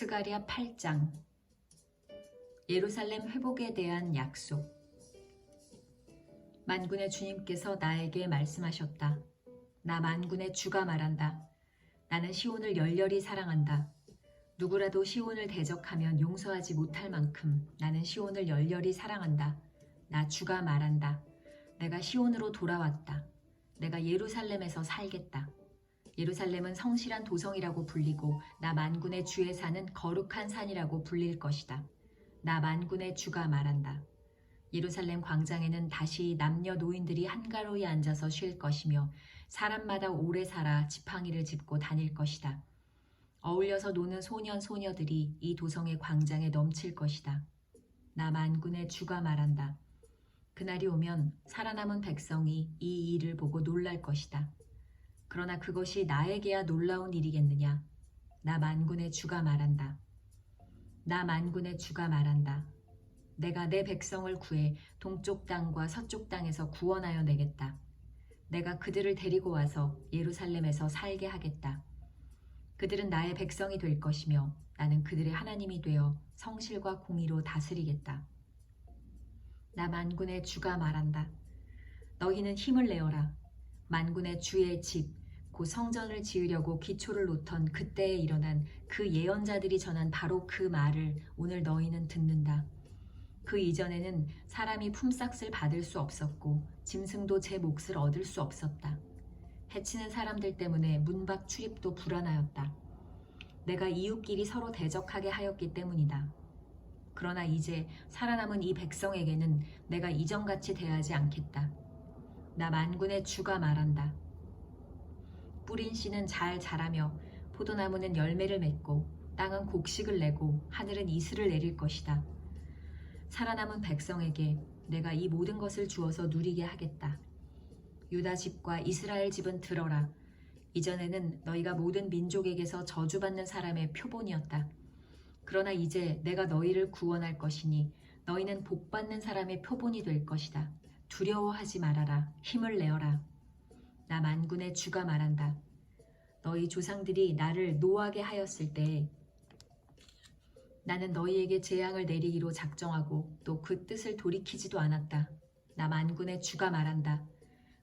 스가랴 8장. 예루살렘 회복에 대한 약속. 만군의 주님께서 나에게 말씀하셨다. 나 만군의 주가 말한다. 나는 시온을 열렬히 사랑한다. 누구라도 시온을 대적하면 용서하지 못할 만큼 나는 시온을 열렬히 사랑한다. 나 주가 말한다. 내가 시온으로 돌아왔다. 내가 예루살렘에서 살겠다. 예루살렘은 성실한 도성이라고 불리고 나 만군의 주의 산은 거룩한 산이라고 불릴 것이다. 나 만군의 주가 말한다. 예루살렘 광장에는 다시 남녀 노인들이 한가로이 앉아서 쉴 것이며 사람마다 오래 살아 지팡이를 짚고 다닐 것이다. 어울려서 노는 소년 소녀들이 이 도성의 광장에 넘칠 것이다. 나 만군의 주가 말한다. 그날이 오면 살아남은 백성이 이 일을 보고 놀랄 것이다. 그러나 그것이 나에게야 놀라운 일이겠느냐. 나 만군의 주가 말한다. 나 만군의 주가 말한다. 내가 내 백성을 구해 동쪽 땅과 서쪽 땅에서 구원하여 내겠다. 내가 그들을 데리고 와서 예루살렘에서 살게 하겠다. 그들은 나의 백성이 될 것이며 나는 그들의 하나님이 되어 성실과 공의로 다스리겠다. 나 만군의 주가 말한다. 너희는 힘을 내어라. 만군의 주의 집, 곧 성전을 지으려고 기초를 놓던 그때에 일어난 그 예언자들이 전한 바로 그 말을 오늘 너희는 듣는다. 그 이전에는 사람이 품삯을 받을 수 없었고 짐승도 제 몫을 얻을 수 없었다. 해치는 사람들 때문에 문 밖 출입도 불안하였다. 내가 이웃끼리 서로 대적하게 하였기 때문이다. 그러나 이제 살아남은 이 백성에게는 내가 이전같이 대하지 않겠다. 나 만군의 주가 말한다. 뿌린 씨는 잘 자라며 포도나무는 열매를 맺고 땅은 곡식을 내고 하늘은 이슬을 내릴 것이다. 살아남은 백성에게 내가 이 모든 것을 주어서 누리게 하겠다. 유다 집과 이스라엘 집은 들어라. 이전에는 너희가 모든 민족에게서 저주받는 사람의 표본이었다. 그러나 이제 내가 너희를 구원할 것이니 너희는 복받는 사람의 표본이 될 것이다. 두려워하지 말아라. 힘을 내어라. 나 만군의 주가 말한다. 너희 조상들이 나를 노하게 하였을 때 나는 너희에게 재앙을 내리기로 작정하고 또 그 뜻을 돌이키지도 않았다. 나 만군의 주가 말한다.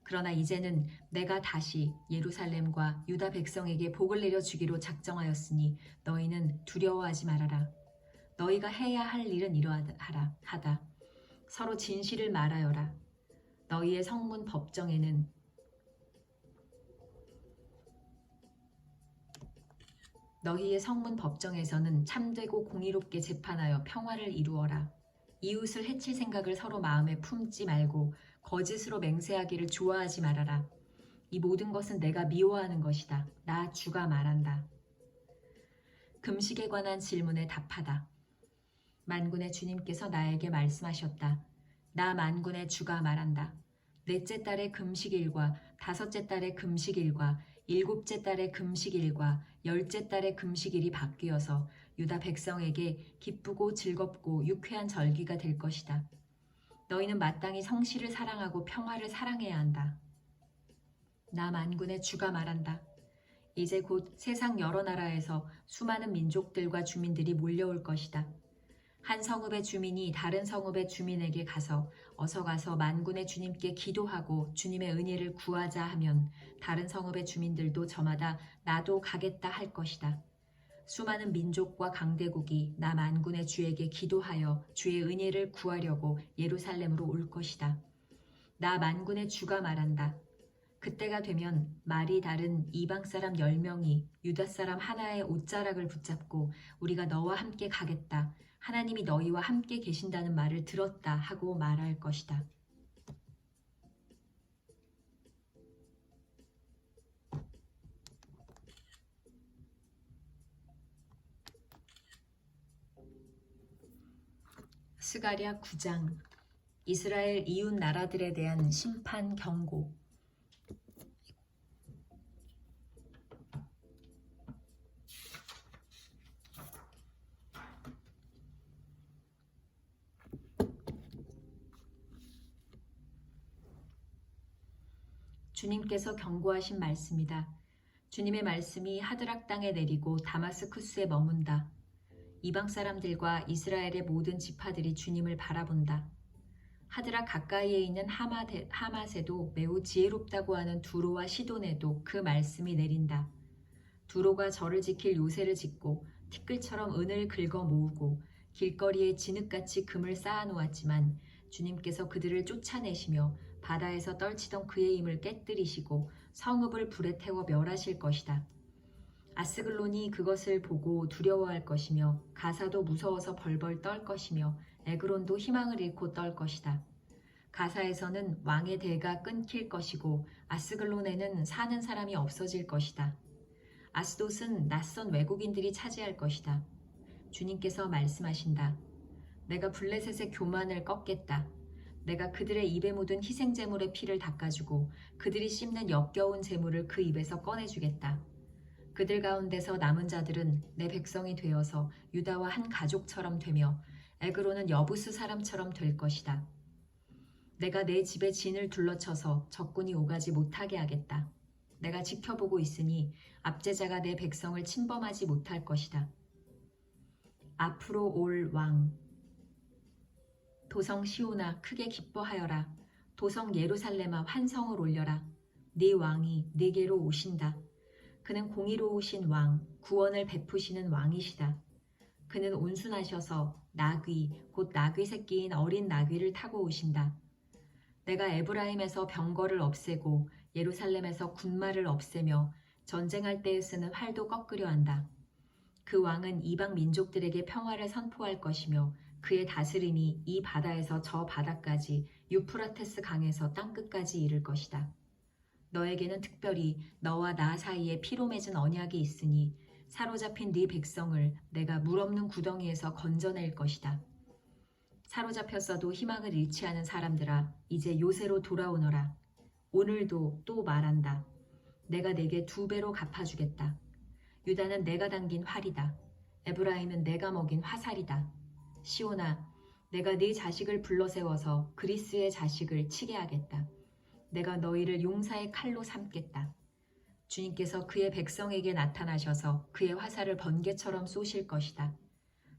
그러나 이제는 내가 다시 예루살렘과 유다 백성에게 복을 내려주기로 작정하였으니 너희는 두려워하지 말아라. 너희가 해야 할 일은 이러하다. 서로 진실을 말하여라. 너희의 성문 법정에서는 참되고 공의롭게 재판하여 평화를 이루어라. 이웃을 해칠 생각을 서로 마음에 품지 말고 거짓으로 맹세하기를 좋아하지 말아라. 이 모든 것은 내가 미워하는 것이다. 나 주가 말한다. 금식에 관한 질문에 답하다. 만군의 주님께서 나에게 말씀하셨다. 나 만군의 주가 말한다. 넷째 달의 금식일과 다섯째 달의 금식일과 일곱째 달의 금식일과 열째 달의 금식일이 바뀌어서 유다 백성에게 기쁘고 즐겁고 유쾌한 절기가 될 것이다. 너희는 마땅히 성실을 사랑하고 평화를 사랑해야 한다. 나 만군의 주가 말한다. 이제 곧 세상 여러 나라에서 수많은 민족들과 주민들이 몰려올 것이다. 한 성읍의 주민이 다른 성읍의 주민에게 어서 가서 만군의 주님께 기도하고 주님의 은혜를 구하자 하면 다른 성읍의 주민들도 저마다 나도 가겠다 할 것이다. 수많은 민족과 강대국이 나 만군의 주에게 기도하여 주의 은혜를 구하려고 예루살렘으로 올 것이다. 나 만군의 주가 말한다. 그때가 되면 말이 다른 이방 사람 10명이 유다 사람 하나의 옷자락을 붙잡고 우리가 너와 함께 가겠다. 하나님이 너희와 함께 계신다는 말을 들었다 하고 말할 것이다. 스가랴 9장. 이스라엘 이웃 나라들에 대한 심판 경고. 주님께서 경고하신 말씀이다. 주님의 말씀이 하드락 땅에 내리고 다마스쿠스에 머문다. 이방 사람들과 이스라엘의 모든 지파들이 주님을 바라본다. 하드라 가까이에 있는 하맛에도 매우 지혜롭다고 하는 두로와 시돈에도 그 말씀이 내린다. 두로가 저를 지킬 요새를 짓고 티끌처럼 은을 긁어 모으고 길거리에 진흙같이 금을 쌓아 놓았지만 주님께서 그들을 쫓아내시며 바다에서 떨치던 그의 힘을 깨뜨리시고 성읍을 불에 태워 멸하실 것이다. 아스글론이 그것을 보고 두려워할 것이며 가사도 무서워서 벌벌 떨 것이며 에그론도 희망을 잃고 떨 것이다. 가사에서는 왕의 대가 끊길 것이고 아스글론에는 사는 사람이 없어질 것이다. 아스돗은 낯선 외국인들이 차지할 것이다. 주님께서 말씀하신다. 내가 블레셋의 교만을 꺾겠다. 내가 그들의 입에 묻은 희생제물의 피를 닦아주고 그들이 씹는 역겨운 제물을 그 입에서 꺼내주겠다. 그들 가운데서 남은 자들은 내 백성이 되어서 유다와 한 가족처럼 되며 에그로는 여부스 사람처럼 될 것이다. 내가 내 집에 진을 둘러쳐서 적군이 오가지 못하게 하겠다. 내가 지켜보고 있으니 압제자가 내 백성을 침범하지 못할 것이다. 앞으로 올 왕. 도성 시온아 크게 기뻐하여라. 도성 예루살렘아 환성을 올려라. 네 왕이 네게로 오신다. 그는 공의로우신 왕, 구원을 베푸시는 왕이시다. 그는 온순하셔서 나귀, 곧 나귀 새끼인 어린 나귀를 타고 오신다. 내가 에브라임에서 병거를 없애고 예루살렘에서 군마를 없애며 전쟁할 때에 쓰는 활도 꺾으려 한다. 그 왕은 이방 민족들에게 평화를 선포할 것이며 그의 다스림이 이 바다에서 저 바다까지 유프라테스 강에서 땅끝까지 이를 것이다. 너에게는 특별히 너와 나 사이에 피로 맺은 언약이 있으니 사로잡힌 네 백성을 내가 물 없는 구덩이에서 건져낼 것이다. 사로잡혔어도 희망을 잃지 않은 사람들아 이제 요새로 돌아오너라. 오늘도 또 말한다. 내가 내게 2배로 갚아주겠다. 유다는 내가 당긴 활이다. 에브라임은 내가 먹인 화살이다. 시온아, 내가 네 자식을 불러세워서 그리스의 자식을 치게 하겠다. 내가 너희를 용사의 칼로 삼겠다. 주님께서 그의 백성에게 나타나셔서 그의 화살을 번개처럼 쏘실 것이다.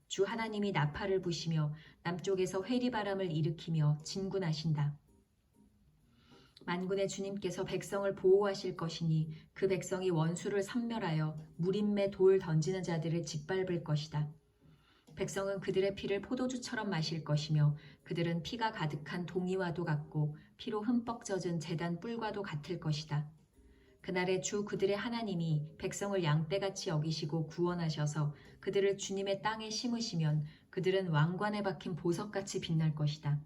주 하나님이 나팔을 부시며 남쪽에서 회리바람을 일으키며 진군하신다. 만군의 주님께서 백성을 보호하실 것이니 그 백성이 원수를 섬멸하여 무림매 돌 던지는 자들을 짓밟을 것이다. 백성은 그들의 피를 포도주처럼 마실 것이며 그들은 피가 가득한 동이와도 같고 피로 흠뻑 젖은 제단 뿔과도 같을 것이다. 그날에 주 그들의 하나님이 백성을 양떼같이 여기시고 구원하셔서 그들을 주님의 땅에 심으시면 그들은 왕관에 박힌 보석같이 빛날 것이다.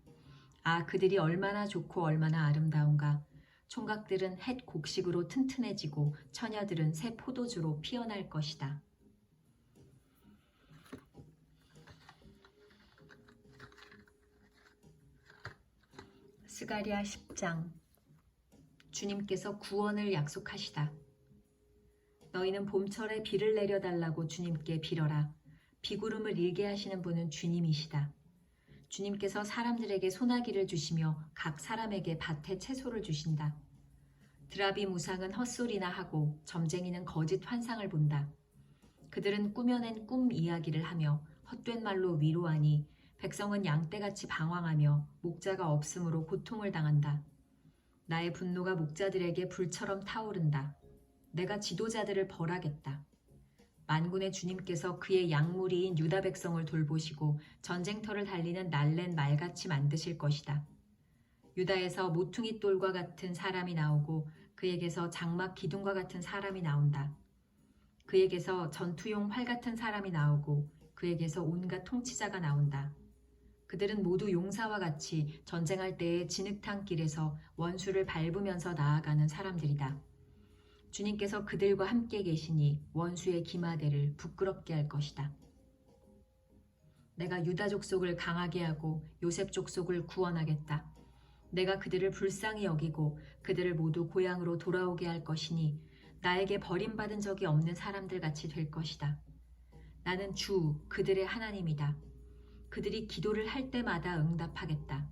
아, 그들이 얼마나 좋고 얼마나 아름다운가. 총각들은 햇 곡식으로 튼튼해지고 처녀들은 새 포도주로 피어날 것이다. 스가랴 10장. 주님께서 구원을 약속하시다. 너희는 봄철에 비를 내려달라고 주님께 빌어라. 비구름을 일게 하시는 분은 주님이시다. 주님께서 사람들에게 소나기를 주시며 각 사람에게 밭에 채소를 주신다. 드라비 무상은 헛소리나 하고 점쟁이는 거짓 환상을 본다. 그들은 꾸며낸 꿈 이야기를 하며 헛된 말로 위로하니 백성은 양떼같이 방황하며 목자가 없으므로 고통을 당한다. 나의 분노가 목자들에게 불처럼 타오른다. 내가 지도자들을 벌하겠다. 만군의 주님께서 그의 양무리인 유다 백성을 돌보시고 전쟁터를 달리는 날랜 말같이 만드실 것이다. 유다에서 모퉁이 돌과 같은 사람이 나오고 그에게서 장막 기둥과 같은 사람이 나온다. 그에게서 전투용 활 같은 사람이 나오고 그에게서 온갖 통치자가 나온다. 그들은 모두 용사와 같이 전쟁할 때의 진흙탕 길에서 원수를 밟으면서 나아가는 사람들이다. 주님께서 그들과 함께 계시니 원수의 기마대를 부끄럽게 할 것이다. 내가 유다 족속을 강하게 하고 요셉 족속을 구원하겠다. 내가 그들을 불쌍히 여기고 그들을 모두 고향으로 돌아오게 할 것이니 나에게 버림받은 적이 없는 사람들 같이 될 것이다. 나는 주 그들의 하나님이다. 그들이 기도를 할 때마다 응답하겠다.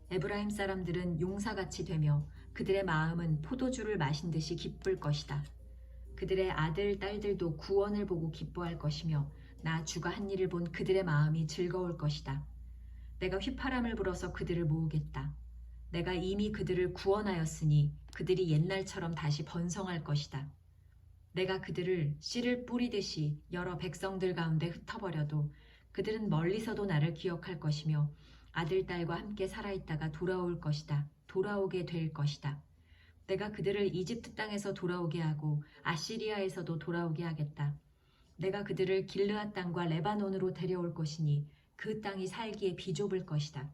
에브라임 사람들은 용사같이 되며 그들의 마음은 포도주를 마신 듯이 기쁠 것이다. 그들의 아들, 딸들도 구원을 보고 기뻐할 것이며 나 주가 한 일을 본 그들의 마음이 즐거울 것이다. 내가 휘파람을 불어서 그들을 모으겠다. 내가 이미 그들을 구원하였으니 그들이 옛날처럼 다시 번성할 것이다. 내가 그들을 씨를 뿌리듯이 여러 백성들 가운데 흩어버려도 그들은 멀리서도 나를 기억할 것이며 아들, 딸과 함께 살아있다가 돌아올 것이다. 돌아오게 될 것이다. 내가 그들을 이집트 땅에서 돌아오게 하고 아시리아에서도 돌아오게 하겠다. 내가 그들을 길르앗 땅과 레바논으로 데려올 것이니 그 땅이 살기에 비좁을 것이다.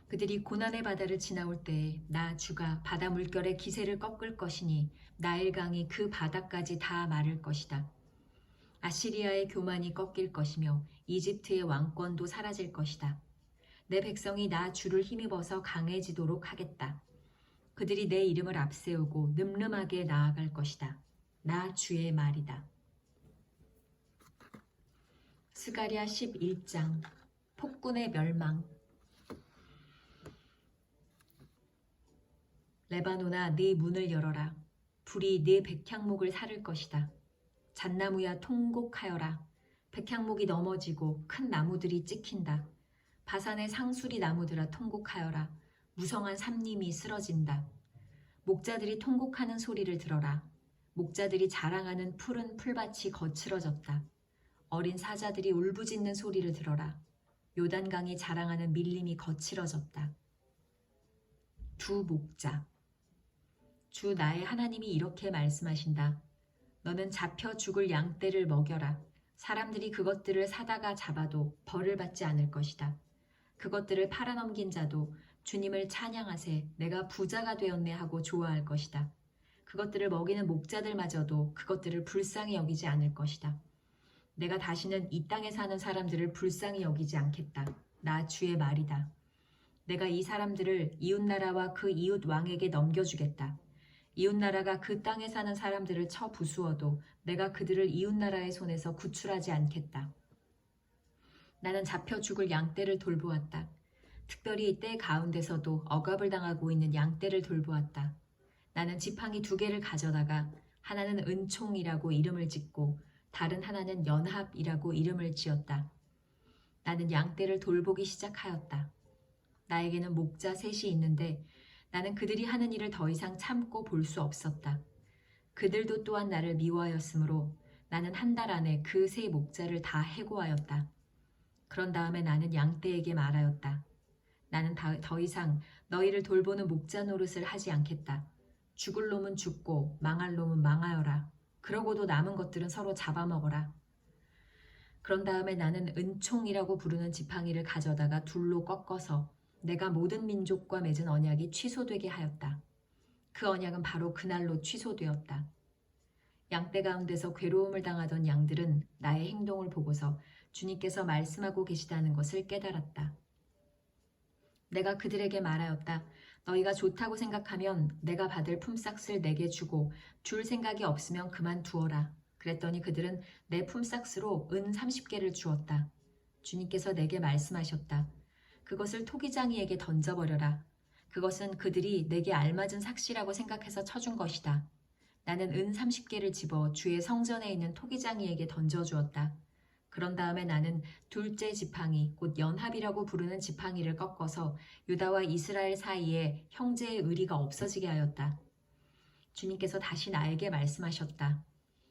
그들이 고난의 바다를 지나올 때에 나 주가 바다 물결의 기세를 꺾을 것이니 나일강이 그 바다까지 다 마를 것이다. 아시리아의 교만이 꺾일 것이며 이집트의 왕권도 사라질 것이다. 내 백성이 나 주를 힘입어서 강해지도록 하겠다. 그들이 내 이름을 앞세우고 늠름하게 나아갈 것이다. 나 주의 말이다. 스가랴 11장 폭군의 멸망. 레바논아, 네 문을 열어라. 불이 네 백향목을 사를 것이다. 잣나무야, 통곡하여라. 백향목이 넘어지고 큰 나무들이 찍힌다. 바산의 상수리 나무들아, 통곡하여라. 무성한 삽님이 쓰러진다. 목자들이 통곡하는 소리를 들어라. 목자들이 자랑하는 푸른 풀밭이 거칠어졌다. 어린 사자들이 울부짖는 소리를 들어라. 요단강이 자랑하는 밀림이 거칠어졌다. 두 목자. 주 나의 하나님이 이렇게 말씀하신다. 너는 잡혀 죽을 양떼를 먹여라. 사람들이 그것들을 사다가 잡아도 벌을 받지 않을 것이다. 그것들을 팔아넘긴 자도 주님을 찬양하세, 내가 부자가 되었네 하고 좋아할 것이다. 그것들을 먹이는 목자들마저도 그것들을 불쌍히 여기지 않을 것이다. 내가 다시는 이 땅에 사는 사람들을 불쌍히 여기지 않겠다. 나 주의 말이다. 내가 이 사람들을 이웃나라와 그 이웃 왕에게 넘겨주겠다. 이웃나라가 그 땅에 사는 사람들을 쳐 부수어도 내가 그들을 이웃나라의 손에서 구출하지 않겠다. 나는 잡혀 죽을 양떼를 돌보았다. 특별히 때 가운데서도 억압을 당하고 있는 양떼를 돌보았다. 나는 지팡이 2개를 가져다가 하나는 은총이라고 이름을 짓고 다른 하나는 연합이라고 이름을 지었다. 나는 양떼를 돌보기 시작하였다. 나에게는 목자 3이 있는데 나는 그들이 하는 일을 더 이상 참고 볼 수 없었다. 그들도 또한 나를 미워하였으므로 나는 한 달 안에 그 3 목자를 다 해고하였다. 그런 다음에 나는 양떼에게 말하였다. 나는 더 이상 너희를 돌보는 목자 노릇을 하지 않겠다. 죽을 놈은 죽고 망할 놈은 망하여라. 그러고도 남은 것들은 서로 잡아먹어라. 그런 다음에 나는 은총이라고 부르는 지팡이를 가져다가 둘로 꺾어서 내가 모든 민족과 맺은 언약이 취소되게 하였다. 그 언약은 바로 그날로 취소되었다. 양떼 가운데서 괴로움을 당하던 양들은 나의 행동을 보고서 주님께서 말씀하고 계시다는 것을 깨달았다. 내가 그들에게 말하였다. 너희가 좋다고 생각하면 내가 받을 품삯을 내게 주고 줄 생각이 없으면 그만두어라. 그랬더니 그들은 내 품삯으로 은 30개를 주었다. 주님께서 내게 말씀하셨다. 그것을 토기장이에게 던져버려라. 그것은 그들이 내게 알맞은 삭시라고 생각해서 쳐준 것이다. 나는 은 30개를 집어 주의 성전에 있는 토기장이에게 던져주었다. 그런 다음에 나는 둘째 지팡이, 곧 연합이라고 부르는 지팡이를 꺾어서 유다와 이스라엘 사이에 형제의 의리가 없어지게 하였다. 주님께서 다시 나에게 말씀하셨다.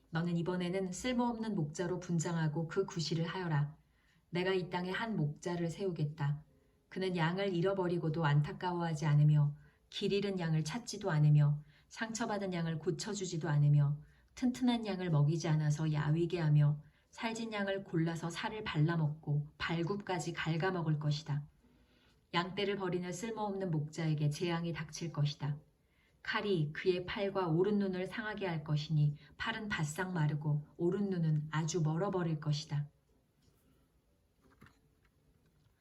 너는 이번에는 쓸모없는 목자로 분장하고 그 구실을 하여라. 내가 이 땅에 한 목자를 세우겠다. 그는 양을 잃어버리고도 안타까워하지 않으며 길 잃은 양을 찾지도 않으며 상처받은 양을 고쳐주지도 않으며 튼튼한 양을 먹이지 않아서 야위게 하며 살진 양을 골라서 살을 발라먹고 발굽까지 갉아먹을 것이다. 양떼를 버리는 쓸모없는 목자에게 재앙이 닥칠 것이다. 칼이 그의 팔과 오른 눈을 상하게 할 것이니 팔은 바싹 마르고 오른 눈은 아주 멀어버릴 것이다.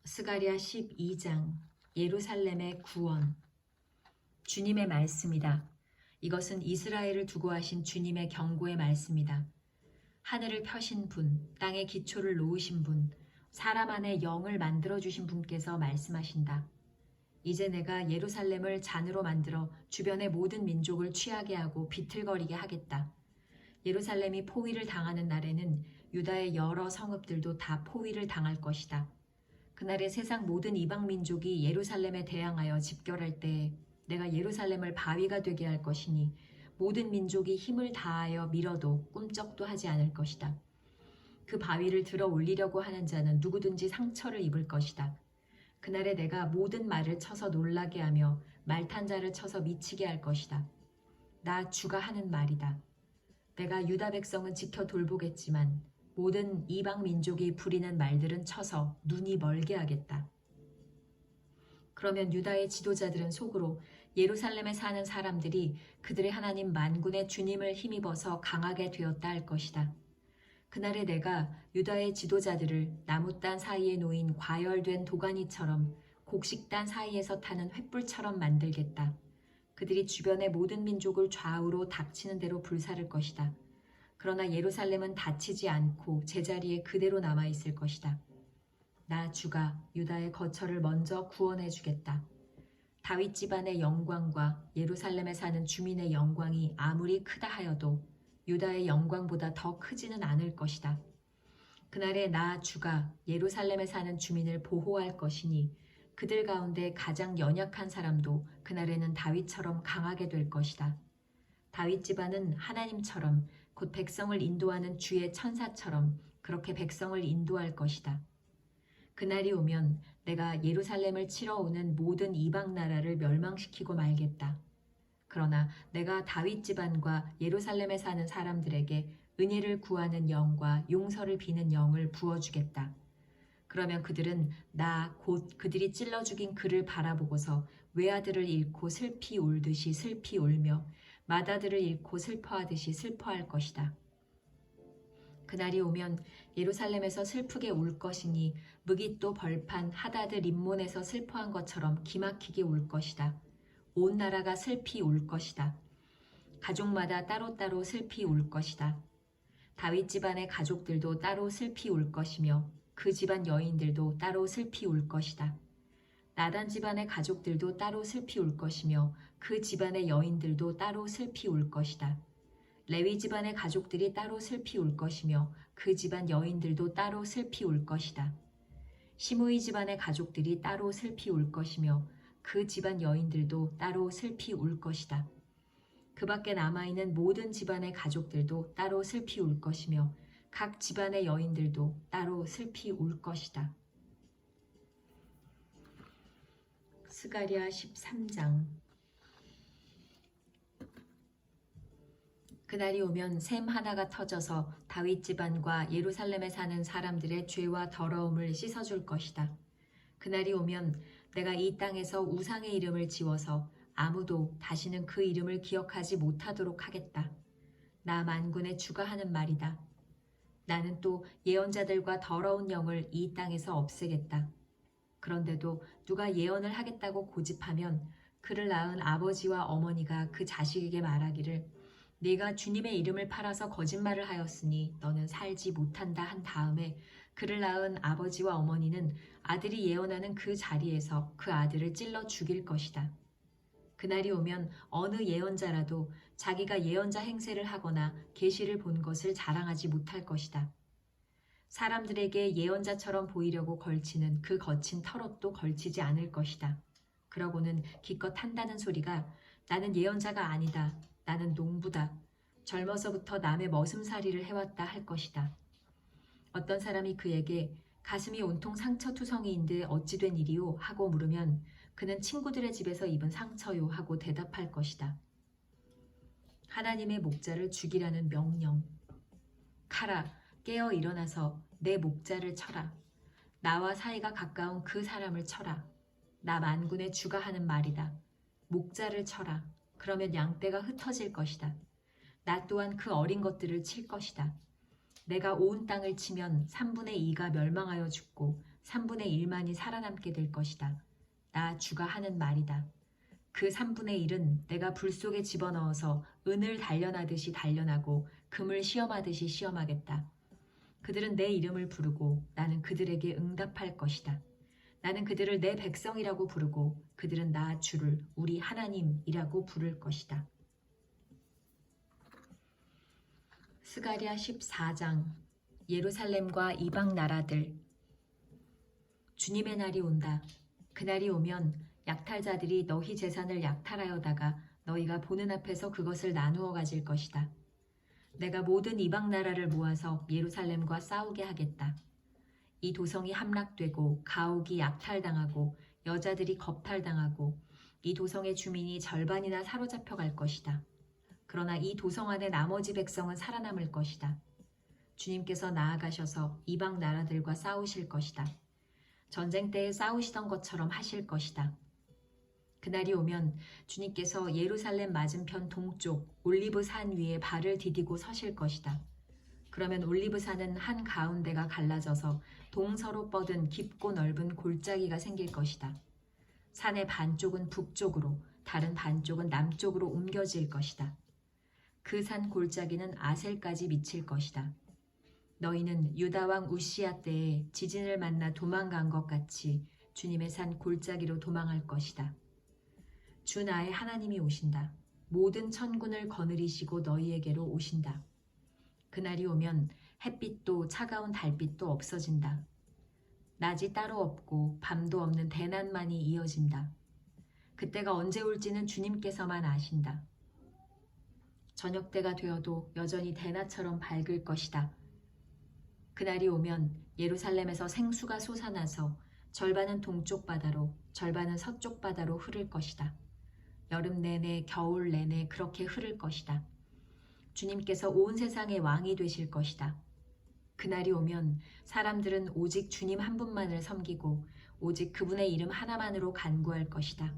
스가랴 12장 예루살렘의 구원. 주님의 말씀이다. 이것은 이스라엘을 두고 하신 주님의 경고의 말씀이다. 하늘을 펴신 분, 땅의 기초를 놓으신 분, 사람 안에 영을 만들어주신 분께서 말씀하신다. 이제 내가 예루살렘을 잔으로 만들어 주변의 모든 민족을 취하게 하고 비틀거리게 하겠다. 예루살렘이 포위를 당하는 날에는 유다의 여러 성읍들도 다 포위를 당할 것이다. 그날에 세상 모든 이방 민족이 예루살렘에 대항하여 집결할 때에 내가 예루살렘을 바위가 되게 할 것이니 모든 민족이 힘을 다하여 밀어도 꿈쩍도 하지 않을 것이다. 그 바위를 들어 올리려고 하는 자는 누구든지 상처를 입을 것이다. 그날에 내가 모든 말을 쳐서 놀라게 하며 말탄 자를 쳐서 미치게 할 것이다. 나 주가 하는 말이다. 내가 유다 백성은 지켜 돌보겠지만 모든 이방 민족이 부리는 말들은 쳐서 눈이 멀게 하겠다. 그러면 유다의 지도자들은 속으로 예루살렘에 사는 사람들이 그들의 하나님 만군의 주님을 힘입어서 강하게 되었다 할 것이다. 그날에 내가 유다의 지도자들을 나무단 사이에 놓인 과열된 도가니처럼 곡식단 사이에서 타는 횃불처럼 만들겠다. 그들이 주변의 모든 민족을 좌우로 닥치는 대로 불사를 것이다. 그러나 예루살렘은 다치지 않고 제자리에 그대로 남아있을 것이다. 나 주가 유다의 거처를 먼저 구원해 주겠다. 다윗 집안의 영광과 예루살렘에 사는 주민의 영광이 아무리 크다 하여도 유다의 영광보다 더 크지는 않을 것이다. 그날에 나 주가 예루살렘에 사는 주민을 보호할 것이니 그들 가운데 가장 연약한 사람도 그날에는 다윗처럼 강하게 될 것이다. 다윗 집안은 하나님처럼 곧 백성을 인도하는 주의 천사처럼 그렇게 백성을 인도할 것이다. 그날이 오면 내가 예루살렘을 치러 오는 모든 이방 나라를 멸망시키고 말겠다. 그러나 내가 다윗 집안과 예루살렘에 사는 사람들에게 은혜를 구하는 영과 용서를 비는 영을 부어주겠다. 그러면 그들은 나 곧 그들이 찔러 죽인 그를 바라보고서 외아들을 잃고 슬피 울듯이 슬피 울며 맏아들을 잃고 슬퍼하듯이 슬퍼할 것이다. 그날이 오면 예루살렘에서 슬프게 울 것이니 무깃도 벌판 하다드 림몬에서 슬퍼한 것처럼 기막히게 울 것이다. 온 나라가 슬피 울 것이다. 가족마다 따로따로 슬피 울 것이다. 다윗 집안의 가족들도 따로 슬피 울 것이며 그 집안 여인들도 따로 슬피 울 것이다. 나단 집안의 가족들도 따로 슬피 울 것이며 그 집안의 여인들도 따로 슬피 울 것이다. 레위 집안의 가족들이 따로 슬피 울 것이며 그 집안 여인들도 따로 슬피 울 것이다. 시므이 집안의 가족들이 따로 슬피 울 것이며 그 집안 여인들도 따로 슬피 울 것이다. 그 밖에 남아있는 모든 집안의 가족들도 따로 슬피 울 것이며 각 집안의 여인들도 따로 슬피 울 것이다. 스가랴 13장. 그날이 오면 샘 하나가 터져서 다윗 집안과 예루살렘에 사는 사람들의 죄와 더러움을 씻어줄 것이다. 그날이 오면 내가 이 땅에서 우상의 이름을 지워서 아무도 다시는 그 이름을 기억하지 못하도록 하겠다. 나 만군의 주가 하는 말이다. 나는 또 예언자들과 더러운 영을 이 땅에서 없애겠다. 그런데도 누가 예언을 하겠다고 고집하면 그를 낳은 아버지와 어머니가 그 자식에게 말하기를 네가 주님의 이름을 팔아서 거짓말을 하였으니 너는 살지 못한다 한 다음에 그를 낳은 아버지와 어머니는 아들이 예언하는 그 자리에서 그 아들을 찔러 죽일 것이다. 그날이 오면 어느 예언자라도 자기가 예언자 행세를 하거나 계시를 본 것을 자랑하지 못할 것이다. 사람들에게 예언자처럼 보이려고 걸치는 그 거친 털옷도 걸치지 않을 것이다. 그러고는 기껏 한다는 소리가 나는 예언자가 아니다. 나는 농부다. 젊어서부터 남의 머슴살이를 해왔다 할 것이다. 어떤 사람이 그에게 가슴이 온통 상처투성이인데 어찌 된 일이오 하고 물으면 그는 친구들의 집에서 입은 상처요 하고 대답할 것이다. 하나님의 목자를 죽이라는 명령. 가라, 깨어 일어나서 내 목자를 쳐라. 나와 사이가 가까운 그 사람을 쳐라. 나 만군의 주가 하는 말이다. 목자를 쳐라. 그러면 양떼가 흩어질 것이다. 나 또한 그 어린 것들을 칠 것이다. 내가 온 땅을 치면 3분의 2가 멸망하여 죽고 3분의 1만이 살아남게 될 것이다. 나 주가 하는 말이다. 그 3분의 1은 내가 불 속에 집어넣어서 은을 단련하듯이 단련하고 금을 시험하듯이 시험하겠다. 그들은 내 이름을 부르고 나는 그들에게 응답할 것이다. 나는 그들을 내 백성이라고 부르고 그들은 나 주를 우리 하나님이라고 부를 것이다. 스가랴 14장. 예루살렘과 이방 나라들. 주님의 날이 온다. 그날이 오면 약탈자들이 너희 재산을 약탈하여다가 너희가 보는 앞에서 그것을 나누어 가질 것이다. 내가 모든 이방 나라를 모아서 예루살렘과 싸우게 하겠다. 이 도성이 함락되고 가옥이 약탈당하고 여자들이 겁탈당하고 이 도성의 주민이 절반이나 사로잡혀 갈 것이다. 그러나 이 도성 안에 나머지 백성은 살아남을 것이다. 주님께서 나아가셔서 이방 나라들과 싸우실 것이다. 전쟁 때에 싸우시던 것처럼 하실 것이다. 그날이 오면 주님께서 예루살렘 맞은편 동쪽 올리브 산 위에 발을 디디고 서실 것이다. 그러면 올리브 산은 한 가운데가 갈라져서 동서로 뻗은 깊고 넓은 골짜기가 생길 것이다. 산의 반쪽은 북쪽으로, 다른 반쪽은 남쪽으로 옮겨질 것이다. 그 산 골짜기는 아셀까지 미칠 것이다. 너희는 유다 왕 우시야 때에 지진을 만나 도망간 것 같이 주님의 산 골짜기로 도망할 것이다. 주 나의 하나님이 오신다. 모든 천군을 거느리시고 너희에게로 오신다. 그날이 오면 햇빛도 차가운 달빛도 없어진다. 낮이 따로 없고 밤도 없는 대낮만이 이어진다. 그때가 언제 올지는 주님께서만 아신다. 저녁 때가 되어도 여전히 대낮처럼 밝을 것이다. 그날이 오면 예루살렘에서 생수가 솟아나서 절반은 동쪽 바다로 절반은 서쪽 바다로 흐를 것이다. 여름 내내 겨울 내내 그렇게 흐를 것이다. 주님께서 온 세상의 왕이 되실 것이다. 그날이 오면 사람들은 오직 주님 한 분만을 섬기고 오직 그분의 이름 하나만으로 간구할 것이다.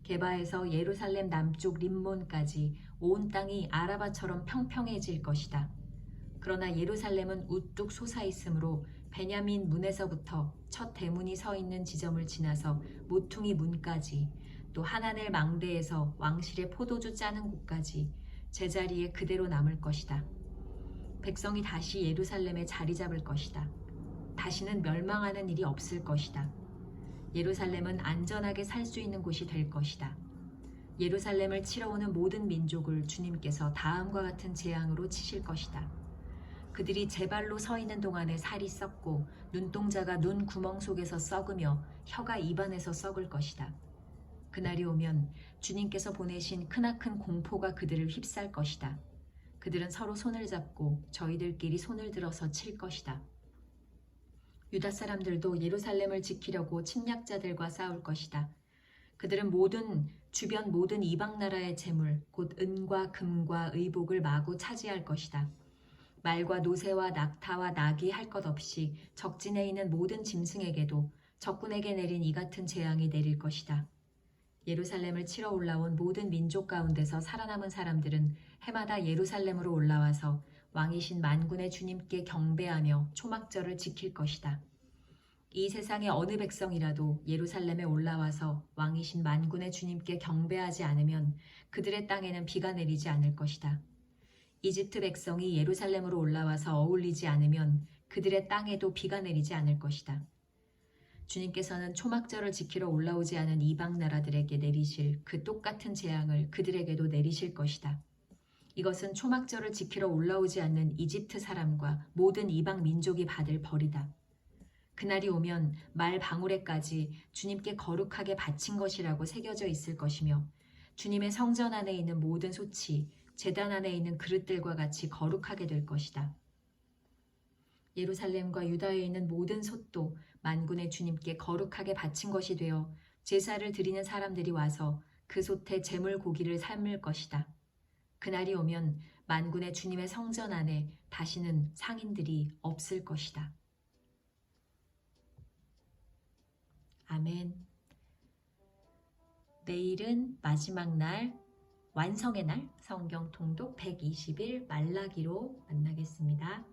게바에서 예루살렘 남쪽 림몬까지 온 땅이 아라바처럼 평평해질 것이다. 그러나 예루살렘은 우뚝 솟아있으므로 베냐민 문에서부터 첫 대문이 서 있는 지점을 지나서 모퉁이 문까지 또 하나넬 망대에서 왕실의 포도주 짜는 곳까지 제자리에 그대로 남을 것이다. 백성이 다시 예루살렘에 자리 잡을 것이다. 다시는 멸망하는 일이 없을 것이다. 예루살렘은 안전하게 살 수 있는 곳이 될 것이다. 예루살렘을 치러 오는 모든 민족을 주님께서 다음과 같은 재앙으로 치실 것이다. 그들이 제 발로 서 있는 동안에 살이 썩고 눈동자가 눈 구멍 속에서 썩으며 혀가 입안에서 썩을 것이다. 그날이 오면 주님께서 보내신 크나큰 공포가 그들을 휩쌀 것이다. 그들은 서로 손을 잡고 저희들끼리 손을 들어서 칠 것이다. 유다 사람들도 예루살렘을 지키려고 침략자들과 싸울 것이다. 그들은 주변 모든 이방 나라의 재물, 곧 은과 금과 의복을 마구 차지할 것이다. 말과 노새와 낙타와 낙이 할 것 없이 적진에 있는 모든 짐승에게도 적군에게 내린 이 같은 재앙이 내릴 것이다. 예루살렘을 치러 올라온 모든 민족 가운데서 살아남은 사람들은 해마다 예루살렘으로 올라와서 왕이신 만군의 주님께 경배하며 초막절을 지킬 것이다. 이 세상의 어느 백성이라도 예루살렘에 올라와서 왕이신 만군의 주님께 경배하지 않으면 그들의 땅에는 비가 내리지 않을 것이다. 이집트 백성이 예루살렘으로 올라와서 어울리지 않으면 그들의 땅에도 비가 내리지 않을 것이다. 주님께서는 초막절을 지키러 올라오지 않은 이방 나라들에게 내리실 그 똑같은 재앙을 그들에게도 내리실 것이다. 이것은 초막절을 지키러 올라오지 않는 이집트 사람과 모든 이방 민족이 받을 벌이다. 그날이 오면 말 방울에까지 주님께 거룩하게 바친 것이라고 새겨져 있을 것이며 주님의 성전 안에 있는 모든 솥이 제단 안에 있는 그릇들과 같이 거룩하게 될 것이다. 예루살렘과 유다에 있는 모든 솥도 만군의 주님께 거룩하게 바친 것이 되어 제사를 드리는 사람들이 와서 그 솥에 제물 고기를 삶을 것이다. 그날이 오면 만군의 주님의 성전 안에 다시는 상인들이 없을 것이다. 아멘. 내일은 마지막 날, 완성의 날, 성경 통독 120일 말라기로 만나겠습니다.